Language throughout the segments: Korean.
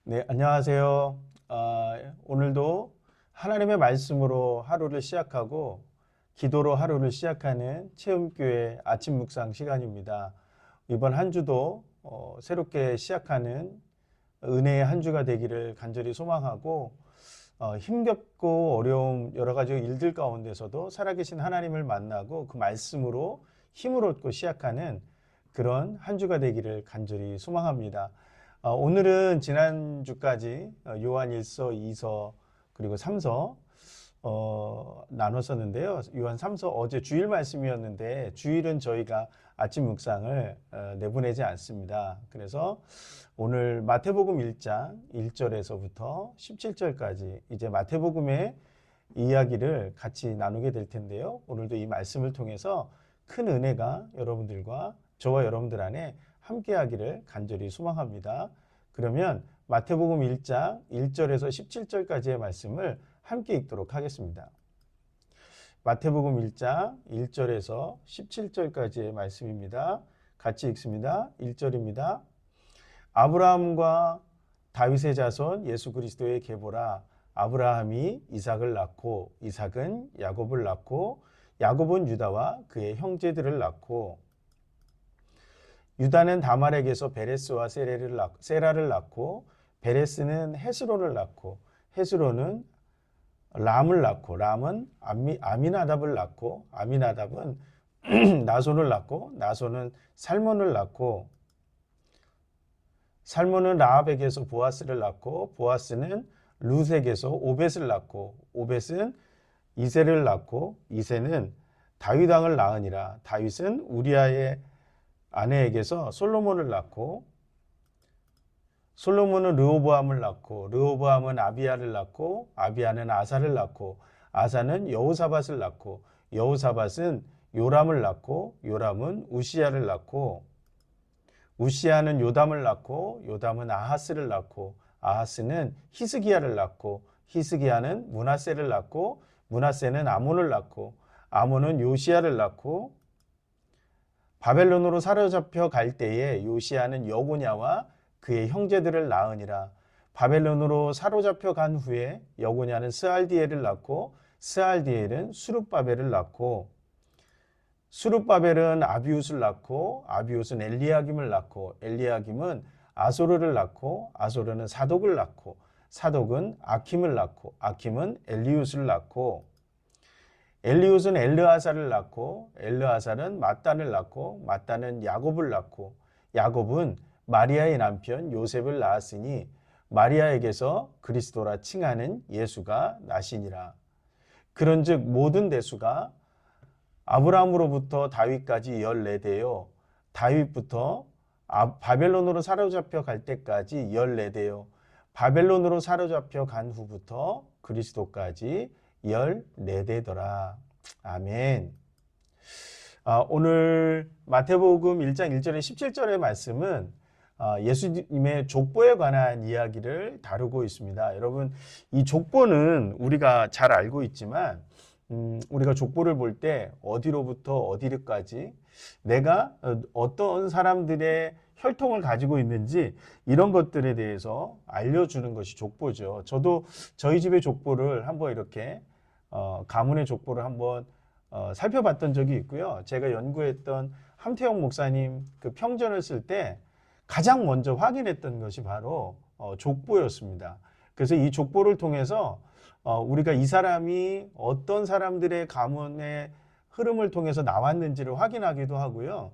네, 안녕하세요. 오늘도 하나님의 말씀으로 하루를 시작하고 기도로 하루를 시작하는 체험교회 아침 묵상 시간입니다. 이번 한 주도 새롭게 시작하는 은혜의 한 주가 되기를 간절히 소망하고 힘겹고 어려움 여러 가지 일들 가운데서도 살아계신 하나님을 만나고 그 말씀으로 힘을 얻고 시작하는 그런 한 주가 되기를 간절히 소망합니다. 오늘은 지난주까지 요한 1서, 2서, 그리고 3서 나눴었는데요. 요한 3서 어제 주일 말씀이었는데 주일은 저희가 아침 묵상을 내보내지 않습니다. 그래서 오늘 마태복음 1장 1절에서부터 17절까지 이제 마태복음의 이야기를 같이 나누게 될 텐데요. 오늘도 이 말씀을 통해서 큰 은혜가 여러분들과 저와 여러분들 안에 함께하기를 간절히 소망합니다. 그러면 마태복음 1장 1절에서 17절까지의 말씀을 함께 읽도록 하겠습니다. 마태복음 1장 1절에서 17절까지의 말씀입니다. 같이 읽습니다. 1절입니다. 아브라함과 다윗의 자손 예수 그리스도의 계보라. 아브라함이 이삭을 낳고 이삭은 야곱을 낳고 야곱은 유다와 그의 형제들을 낳고 유다는 다말에게서 베레스와 세라를 낳고 베레스는 헤스론을 낳고 헤스론은 람을 낳고 람은 아미나답을 낳고 아미나답은 나손을 낳고 나손은 살몬을 낳고 살몬은 라합에게서 보아스를 낳고 보아스는 룻에게서 오벳을 낳고 오벳은 이새를 낳고 이새는 다윗 왕을 낳으니라. 다윗은 우리아의 아내에게서 솔로몬을 낳고 솔로몬은 르호보암을 낳고 르호보암은 아비야를 낳고 아비야는 아사를 낳고 아사는 여호사밧을 낳고 여호사밧은 요람을 낳고 요람은 우시야를 낳고 우시야는 요담을 낳고 요담은 아하스를 낳고 아하스는 히스기야를 낳고 히스기야는 므낫세를 낳고 므낫세는 아몬을 낳고 아몬은 요시야를 낳고 바벨론으로 사로잡혀 갈 때에 요시야는 여고냐와 그의 형제들을 낳으니라. 바벨론으로 사로잡혀 간 후에 여고냐는 스알디엘을 낳고 스알디엘은 수룹바벨을 낳고 수룹바벨은 아비웃을 낳고 아비웃은 엘리야김을 낳고 엘리야김은 아소르를 낳고 아소르는 사독을 낳고 사독은 아킴을 낳고 아킴은 엘리웃을 낳고 엘리웃은 엘르아사를 낳고 엘르아사는 mat단을 낳고 mat단은 야곱을 낳고 야곱은 마리아의 남편 요셉을 낳았으니 마리아에게서 그리스도라 칭하는 예수가 나시니라. 그런즉 모든 대수가 아브라함으로부터 다윗까지 14대요 다윗부터 바벨론으로 사로잡혀 갈 때까지 14대요 바벨론으로 사로잡혀 간 후부터 그리스도까지 14대더라. 아멘. 오늘 마태복음 1장 1절에 17절의 말씀은 예수님의 족보에 관한 이야기를 다루고 있습니다. 여러분, 이 족보는 우리가 잘 알고 있지만 우리가 족보를 볼 때 어디로부터 어디까지 내가 어떤 사람들의 혈통을 가지고 있는지 이런 것들에 대해서 알려주는 것이 족보죠. 저도 저희 집의 족보를 한번 이렇게 가문의 족보를 한번 살펴봤던 적이 있고요. 제가 연구했던 함태영 목사님 그 평전을 쓸 때 가장 먼저 확인했던 것이 바로 족보였습니다. 그래서 이 족보를 통해서 우리가 이 사람이 어떤 사람들의 가문의 흐름을 통해서 나왔는지를 확인하기도 하고요.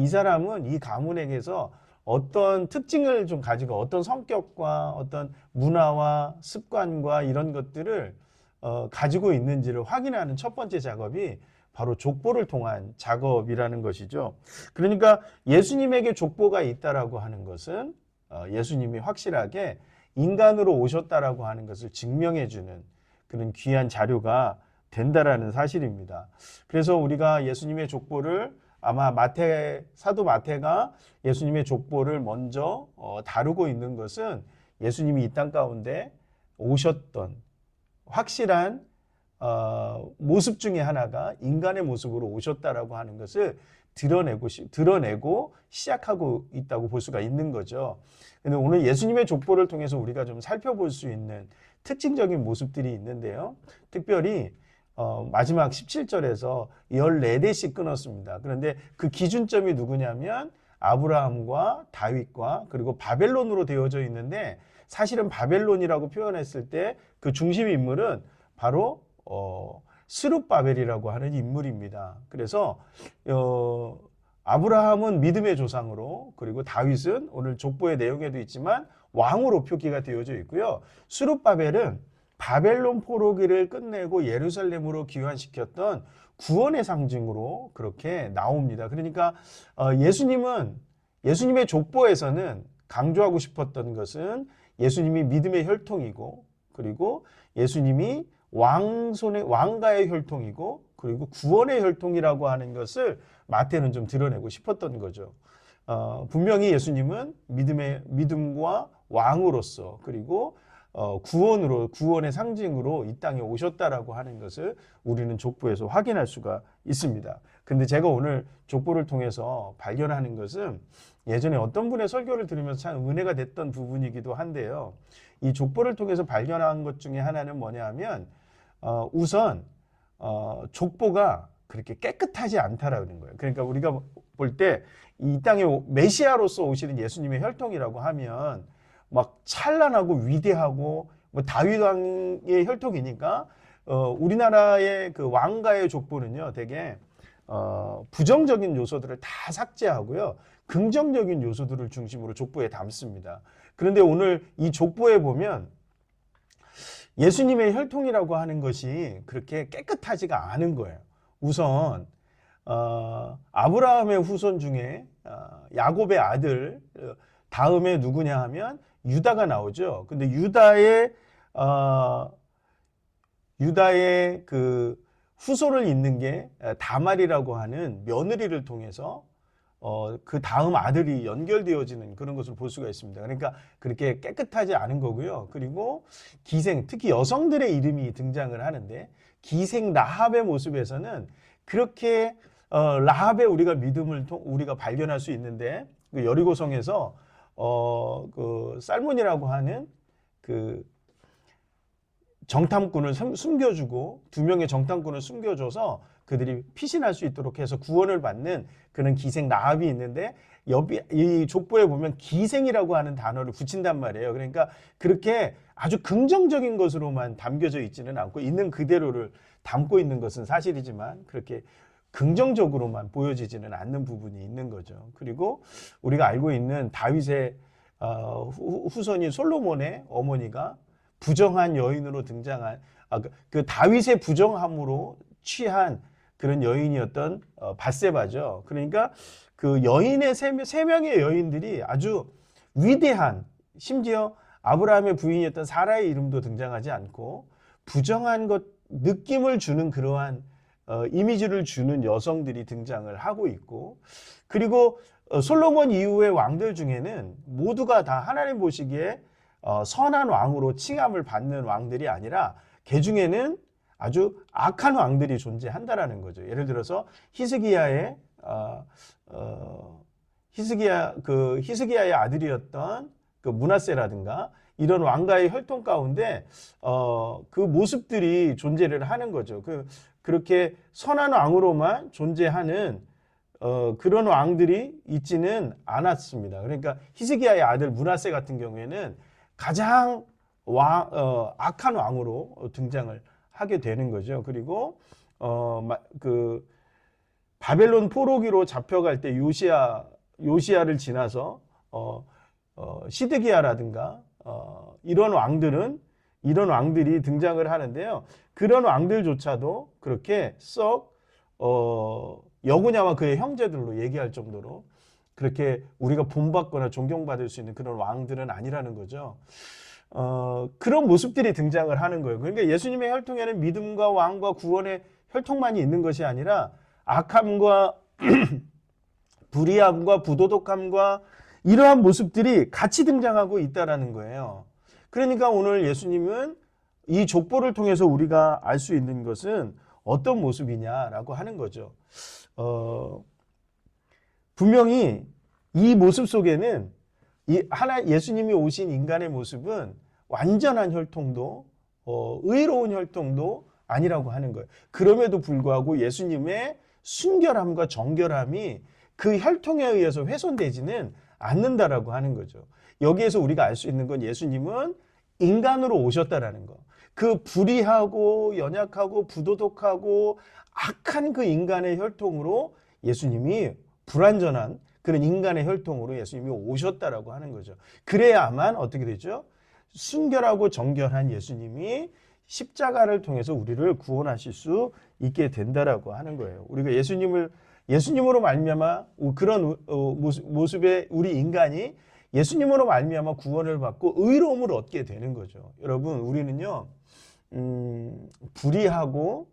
이 사람은 이 가문에게서 어떤 특징을 좀 가지고 어떤 성격과 어떤 문화와 습관과 이런 것들을 가지고 있는지를 확인하는 첫 번째 작업이 바로 족보를 통한 작업이라는 것이죠. 그러니까 예수님에게 족보가 있다라고 하는 것은 예수님이 확실하게 인간으로 오셨다라고 하는 것을 증명해주는 그런 귀한 자료가 된다라는 사실입니다. 그래서 우리가 예수님의 족보를 아마 사도 마태가 예수님의 족보를 먼저 다루고 있는 것은 예수님이 이 땅 가운데 오셨던 확실한 모습 중에 하나가 인간의 모습으로 오셨다라고 하는 것을 드러내고 시작하고 있다고 볼 수가 있는 거죠. 근데 오늘 예수님의 족보를 통해서 우리가 좀 살펴볼 수 있는 특징적인 모습들이 있는데요. 특별히 마지막 17절에서 14대씩 끊었습니다. 그런데 그 기준점이 누구냐면 아브라함과 다윗과 그리고 바벨론으로 되어져 있는데, 사실은 바벨론이라고 표현했을 때 그 중심 인물은 바로 스룹바벨이라고 하는 인물입니다. 그래서 아브라함은 믿음의 조상으로, 그리고 다윗은 오늘 족보의 내용에도 있지만 왕으로 표기가 되어져 있고요. 스룹바벨은 바벨론 포로기를 끝내고 예루살렘으로 귀환시켰던 구원의 상징으로 그렇게 나옵니다. 그러니까 예수님의 족보에서는 강조하고 싶었던 것은 예수님이 믿음의 혈통이고, 그리고 예수님이 왕가의 혈통이고, 그리고 구원의 혈통이라고 하는 것을 마태는 좀 드러내고 싶었던 거죠. 분명히 예수님은 믿음과 왕으로서, 그리고 구원의 상징으로 이 땅에 오셨다라고 하는 것을 우리는 족보에서 확인할 수가 있습니다. 근데 제가 오늘 족보를 통해서 발견하는 것은 예전에 어떤 분의 설교를 들으면서 참 은혜가 됐던 부분이기도 한데요. 이 족보를 통해서 발견한 것 중에 하나는 뭐냐 하면 우선 족보가 그렇게 깨끗하지 않다라는 거예요. 그러니까 우리가 볼 때 이 땅에 메시아로서 오시는 예수님의 혈통이라고 하면 막 찬란하고 위대하고 뭐 다윗 왕의 혈통이니까 우리나라의 그 왕가의 족보는요, 되게 부정적인 요소들을 다 삭제하고요, 긍정적인 요소들을 중심으로 족보에 담습니다. 그런데 오늘 이 족보에 보면 예수님의 혈통이라고 하는 것이 그렇게 깨끗하지가 않은 거예요. 우선 아브라함의 후손 중에 야곱의 아들 다음에 누구냐 하면 유다가 나오죠. 근데 유다의 그 후손을 잇는 게 다말이라고 하는 며느리를 통해서 그 다음 아들이 연결되어지는 그런 것을 볼 수가 있습니다. 그러니까 그렇게 깨끗하지 않은 거고요. 그리고 기생, 특히 여성들의 이름이 등장을 하는데, 기생 라합의 모습에서는 그렇게 라합의 우리가 믿음을 우리가 발견할 수 있는데, 그 여리고성에서 그 살몬이라고 하는 그 정탐꾼을 숨겨주고, 2명의 정탐꾼을 숨겨줘서 그들이 피신할 수 있도록 해서 구원을 받는 그런 기생 라합이 있는데, 이 족보에 보면 기생이라고 하는 단어를 붙인단 말이에요. 그러니까 그렇게 아주 긍정적인 것으로만 담겨져 있지는 않고, 있는 그대로를 담고 있는 것은 사실이지만 그렇게 긍정적으로만 보여지지는 않는 부분이 있는 거죠. 그리고 우리가 알고 있는 다윗의 후손인 솔로몬의 어머니가 부정한 여인으로 등장한 그 다윗의 부정함으로 취한 그런 여인이었던 밧세바죠. 그러니까 그 여인의 세 명의 여인들이 아주 위대한, 심지어 아브라함의 부인이었던 사라의 이름도 등장하지 않고 부정한 것 느낌을 주는 그러한 이미지를 주는 여성들이 등장을 하고 있고, 그리고 솔로몬 이후의 왕들 중에는 모두가 다 하나님 보시기에 선한 왕으로 칭함을 받는 왕들이 아니라 그 중에는 아주 악한 왕들이 존재한다라는 거죠. 예를 들어서 히스기야의 아들이었던 그 므낫세라든가 이런 왕가의 혈통 가운데 그 모습들이 존재를 하는 거죠. 그렇게 선한 왕으로만 존재하는 그런 왕들이 있지는 않았습니다. 그러니까 히스기야의 아들 므낫세 같은 경우에는 가장 악한 왕으로 등장을 하게 되는 거죠. 그리고 그 바벨론 포로기로 잡혀갈 때 요시야를 지나서 시드기야라든가 이런 왕들이 등장을 하는데요. 그런 왕들조차도 그렇게 썩 여구냐와 그의 형제들로 얘기할 정도로 그렇게 우리가 본받거나 존경받을 수 있는 그런 왕들은 아니라는 거죠. 그런 모습들이 등장을 하는 거예요. 그러니까 예수님의 혈통에는 믿음과 왕과 구원의 혈통만이 있는 것이 아니라 악함과 불의함과 부도덕함과 이러한 모습들이 같이 등장하고 있다라는 거예요. 그러니까 오늘 예수님은 이 족보를 통해서 우리가 알 수 있는 것은 어떤 모습이냐라고 하는 거죠. 분명히 이 모습 속에는 예수님이 오신 인간의 모습은 완전한 혈통도 의로운 혈통도 아니라고 하는 거예요. 그럼에도 불구하고 예수님의 순결함과 정결함이 그 혈통에 의해서 훼손되지는 않는다라고 하는 거죠. 여기에서 우리가 알 수 있는 건 예수님은 인간으로 오셨다라는 거. 그 불의하고 연약하고 부도덕하고 악한 그 인간의 혈통으로 예수님이 불완전한 그런 인간의 혈통으로 예수님이 오셨다라고 하는 거죠. 그래야만 어떻게 되죠? 순결하고 정결한 예수님이 십자가를 통해서 우리를 구원하실 수 있게 된다라고 하는 거예요. 우리가 예수님으로 말미암아 그런 모습의 우리 인간이 예수님으로 말미암아 구원을 받고 의로움을 얻게 되는 거죠. 여러분, 우리는요 불의하고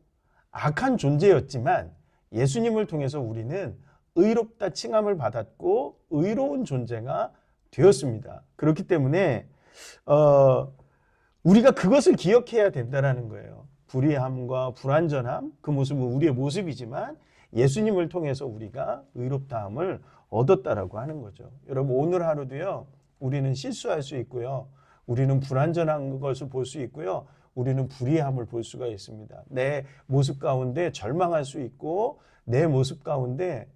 악한 존재였지만 예수님을 통해서 우리는 의롭다 칭함을 받았고 의로운 존재가 되었습니다. 그렇기 때문에 우리가 그것을 기억해야 된다는 거예요. 불의함과 불완전함, 그 모습은 우리의 모습이지만 예수님을 통해서 우리가 의롭다함을 얻었다라고 하는 거죠. 여러분, 오늘 하루도요, 우리는 실수할 수 있고요. 우리는 불완전한 것을 볼 수 있고요. 우리는 불의함을 볼 수가 있습니다. 내 모습 가운데 절망할 수 있고 내 모습 가운데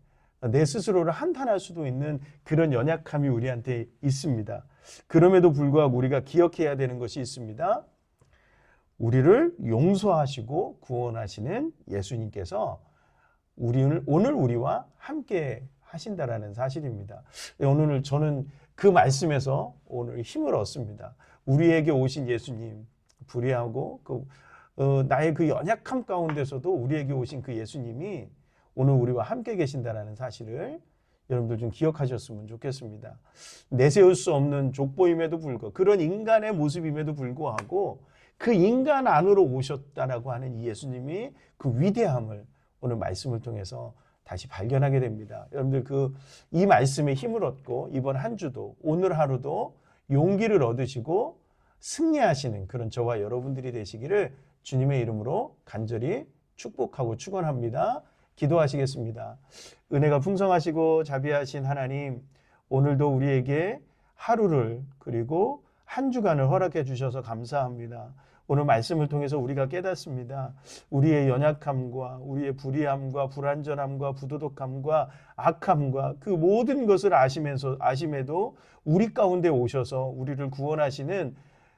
내 스스로를 한탄할 수도 있는 그런 연약함이 우리한테 있습니다. 그럼에도 불구하고 우리가 기억해야 되는 것이 있습니다. 우리를 용서하시고 구원하시는 예수님께서 오늘 우리와 함께 하신다라는 사실입니다. 오늘 저는 그 말씀에서 오늘 힘을 얻습니다. 우리에게 오신 예수님, 불의하고 나의 그 연약함 가운데서도 우리에게 오신 그 예수님이 오늘 우리와 함께 계신다라는 사실을 여러분들 좀 기억하셨으면 좋겠습니다. 내세울 수 없는 족보임에도 불구하고 그런 인간의 모습임에도 불구하고 그 인간 안으로 오셨다라고 하는 이 예수님이 그 위대함을 오늘 말씀을 통해서 다시 발견하게 됩니다. 여러분들 이 말씀에 힘을 얻고 이번 한 주도 오늘 하루도 용기를 얻으시고 승리하시는 그런 저와 여러분들이 되시기를 주님의 이름으로 간절히 축복하고 축원합니다. 기도하시겠습니다. 은혜가 풍성하시고 자비하신 하나님, 오늘도 우리에게 하루를 그리고 한 주간을 허락해 주셔서 감사합니다. 오늘 말씀을 통해서 우리가 깨닫습니다. 우리의 연약함과 우리의 불의함과 불완전함과 부도덕함과 악함과 그 모든 것을 아심에도 우리 가운데 오셔서 우리를 구원하시는,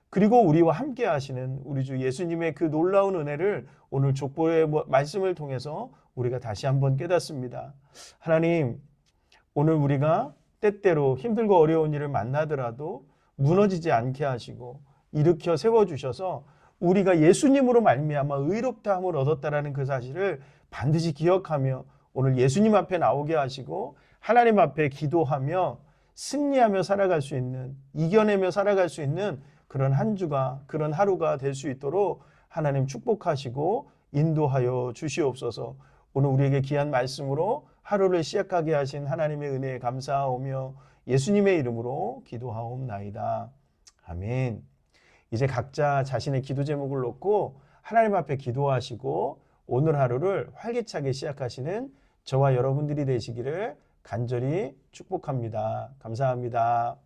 그리고 우리와 함께 하시는 우리 주 예수님의 그 놀라운 은혜를 오늘 족보의 말씀을 통해서 우리가 다시 한번 깨닫습니다. 하나님, 오늘 우리가 때때로 힘들고 어려운 일을 만나더라도 무너지지 않게 하시고 일으켜 세워주셔서 우리가 예수님으로 말미암아 의롭다함을 얻었다라는 그 사실을 반드시 기억하며 오늘 예수님 앞에 나오게 하시고 하나님 앞에 기도하며 승리하며 살아갈 수 있는, 이겨내며 살아갈 수 있는 그런 한 주가, 그런 하루가 될 수 있도록 하나님 축복하시고 인도하여 주시옵소서. 오늘 우리에게 귀한 말씀으로 하루를 시작하게 하신 하나님의 은혜에 감사하오며 예수님의 이름으로 기도하옵나이다. 아멘. 이제 각자 자신의 기도 제목을 놓고 하나님 앞에 기도하시고 오늘 하루를 활기차게 시작하시는 저와 여러분들이 되시기를 간절히 축복합니다. 감사합니다.